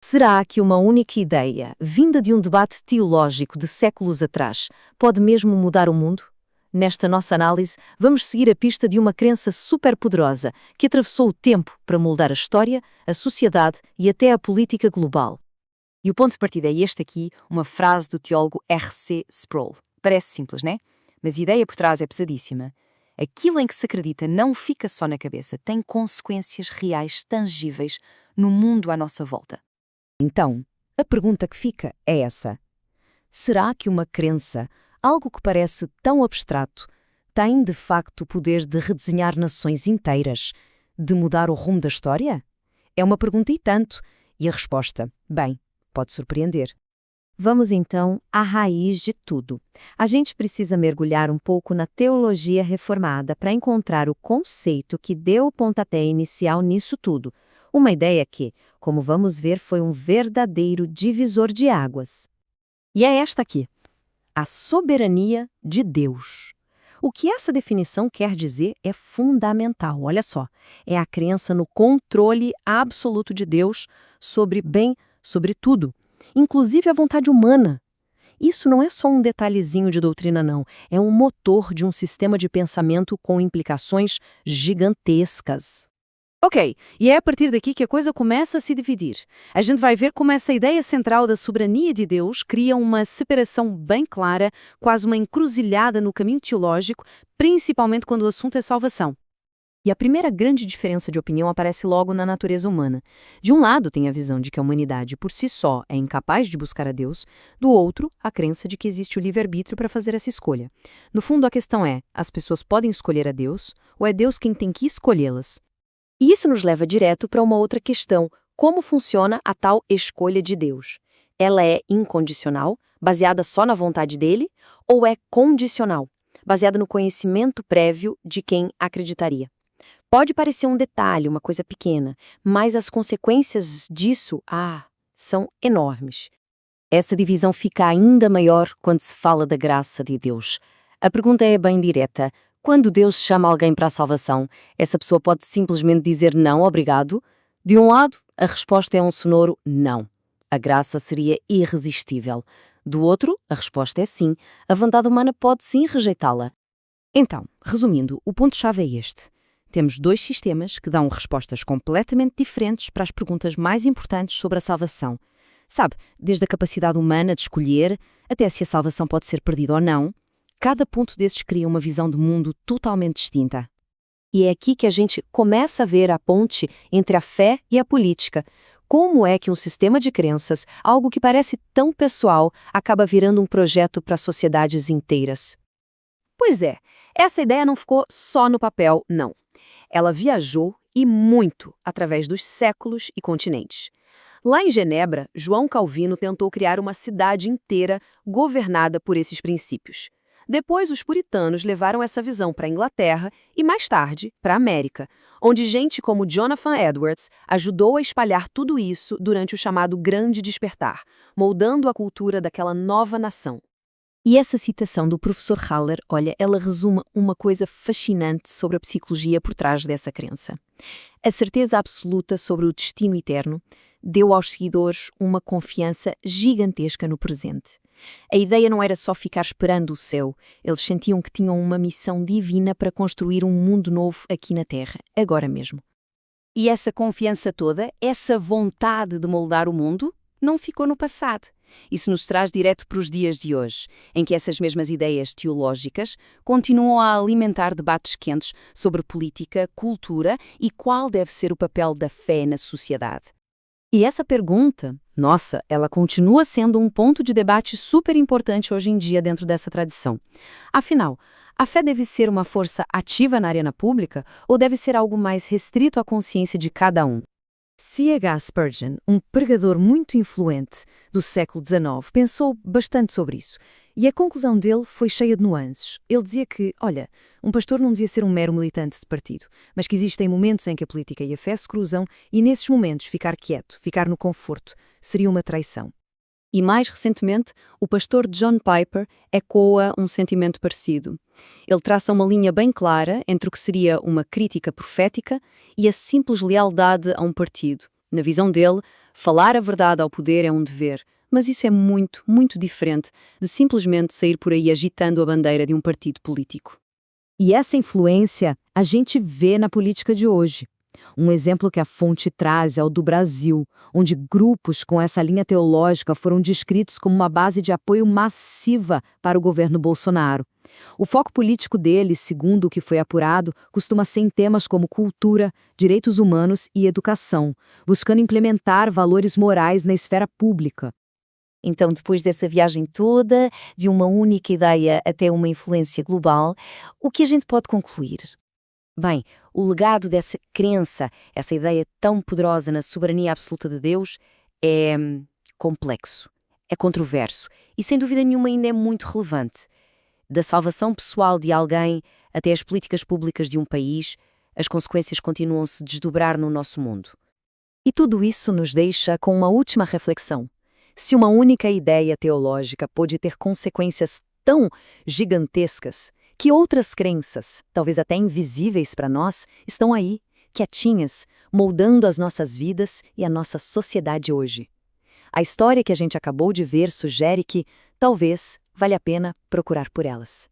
Será que uma única ideia, vinda de um debate teológico de séculos atrás, pode mesmo mudar o mundo? Nesta nossa análise, vamos seguir a pista de uma crença superpoderosa que atravessou o tempo para moldar a história, a sociedade e até a política global. E o ponto de partida é este aqui, uma frase do teólogo R.C. Sproul. Parece simples, né? Mas a ideia por trás é pesadíssima. Aquilo em que se acredita não fica só na cabeça, tem consequências reais, tangíveis, no mundo à nossa volta. Então, a pergunta que fica é essa: será que uma crença, algo que parece tão abstrato, tem de facto o poder de redesenhar nações inteiras, de mudar o rumo da história? É uma pergunta e tanto, e a resposta, bem, pode surpreender. Vamos então à raiz de tudo. A gente precisa mergulhar um pouco na teologia reformada para encontrar o conceito que deu o pontapé inicial nisso tudo. Uma ideia que, como vamos ver, foi um verdadeiro divisor de águas. E é esta aqui: a soberania de Deus. O que essa definição quer dizer é fundamental. Olha só, é a crença no controle absoluto de Deus sobre sobre tudo, inclusive a vontade humana. Isso não é só um detalhezinho de doutrina, não. É um motor de um sistema de pensamento com implicações gigantescas. Ok, e é a partir daqui que a coisa começa a se dividir. A gente vai ver como essa ideia central da soberania de Deus cria uma separação bem clara, quase uma encruzilhada no caminho teológico, principalmente quando o assunto é salvação. E a primeira grande diferença de opinião aparece logo na natureza humana. De um lado, tem a visão de que a humanidade por si só é incapaz de buscar a Deus, do outro, a crença de que existe o livre-arbítrio para fazer essa escolha. No fundo, a questão é: as pessoas podem escolher a Deus, ou é Deus quem tem que escolhê-las? E isso nos leva direto para uma outra questão: como funciona a tal escolha de Deus? Ela é incondicional, baseada só na vontade dele, ou é condicional, baseada no conhecimento prévio de quem acreditaria? Pode parecer um detalhe, uma coisa pequena, mas as consequências disso, são enormes. Essa divisão fica ainda maior quando se fala da graça de Deus. A pergunta é bem direta: quando Deus chama alguém para a salvação, essa pessoa pode simplesmente dizer não, obrigado? De um lado, a resposta é um sonoro não. A graça seria irresistível. Do outro, a resposta é sim. A vontade humana pode sim rejeitá-la. Então, resumindo, o ponto-chave é este. Temos dois sistemas que dão respostas completamente diferentes para as perguntas mais importantes sobre a salvação. Sabe, desde a capacidade humana de escolher, até se a salvação pode ser perdida ou não, cada ponto desses cria uma visão do mundo totalmente distinta. E é aqui que a gente começa a ver a ponte entre a fé e a política. Como é que um sistema de crenças, algo que parece tão pessoal, acaba virando um projeto para sociedades inteiras? Pois é, essa ideia não ficou só no papel, não. Ela viajou, e muito, através dos séculos e continentes. Lá em Genebra, João Calvino tentou criar uma cidade inteira governada por esses princípios. Depois, os puritanos levaram essa visão para a Inglaterra e, mais tarde, para a América, onde gente como Jonathan Edwards ajudou a espalhar tudo isso durante o chamado Grande Despertar, moldando a cultura daquela nova nação. E essa citação do professor Haller, olha, ela resume uma coisa fascinante sobre a psicologia por trás dessa crença. A certeza absoluta sobre o destino eterno deu aos seguidores uma confiança gigantesca no presente. A ideia não era só ficar esperando o céu, eles sentiam que tinham uma missão divina para construir um mundo novo aqui na Terra, agora mesmo. E essa confiança toda, essa vontade de moldar o mundo, não ficou no passado. Isso nos traz direto para os dias de hoje, em que essas mesmas ideias teológicas continuam a alimentar debates quentes sobre política, cultura e qual deve ser o papel da fé na sociedade. E essa pergunta, nossa, ela continua sendo um ponto de debate super importante hoje em dia dentro dessa tradição. Afinal, a fé deve ser uma força ativa na arena pública ou deve ser algo mais restrito à consciência de cada um? C.H. Spurgeon, um pregador muito influente do século XIX, pensou bastante sobre isso. E a conclusão dele foi cheia de nuances. Ele dizia que, olha, um pastor não devia ser um mero militante de partido, mas que existem momentos em que a política e a fé se cruzam e, nesses momentos, ficar quieto, ficar no conforto, seria uma traição. E mais recentemente, o pastor John Piper ecoa um sentimento parecido. Ele traça uma linha bem clara entre o que seria uma crítica profética e a simples lealdade a um partido, Na visão dele, falar a verdade ao poder é um dever, mas isso é muito, muito diferente de simplesmente sair por aí agitando a bandeira de um partido político. E essa influência a gente vê na política de hoje. Um exemplo que a fonte traz é o do Brasil, onde grupos com essa linha teológica foram descritos como uma base de apoio massiva para o governo Bolsonaro. O foco político deles, segundo o que foi apurado, costuma ser em temas como cultura, direitos humanos e educação, buscando implementar valores morais na esfera pública. Então, depois dessa viagem toda, de uma única ideia até uma influência global, o que a gente pode concluir? Bem, o legado dessa crença, essa ideia tão poderosa na soberania absoluta de Deus, é complexo, é controverso e, sem dúvida nenhuma, ainda é muito relevante. Da salvação pessoal de alguém até as políticas públicas de um país, as consequências continuam a se desdobrar no nosso mundo. E tudo isso nos deixa com uma última reflexão. Se uma única ideia teológica pôde ter consequências tão gigantescas, que outras crenças, talvez até invisíveis para nós, estão aí, quietinhas, moldando as nossas vidas e a nossa sociedade hoje? A história que a gente acabou de ver sugere que, talvez, vale a pena procurar por elas.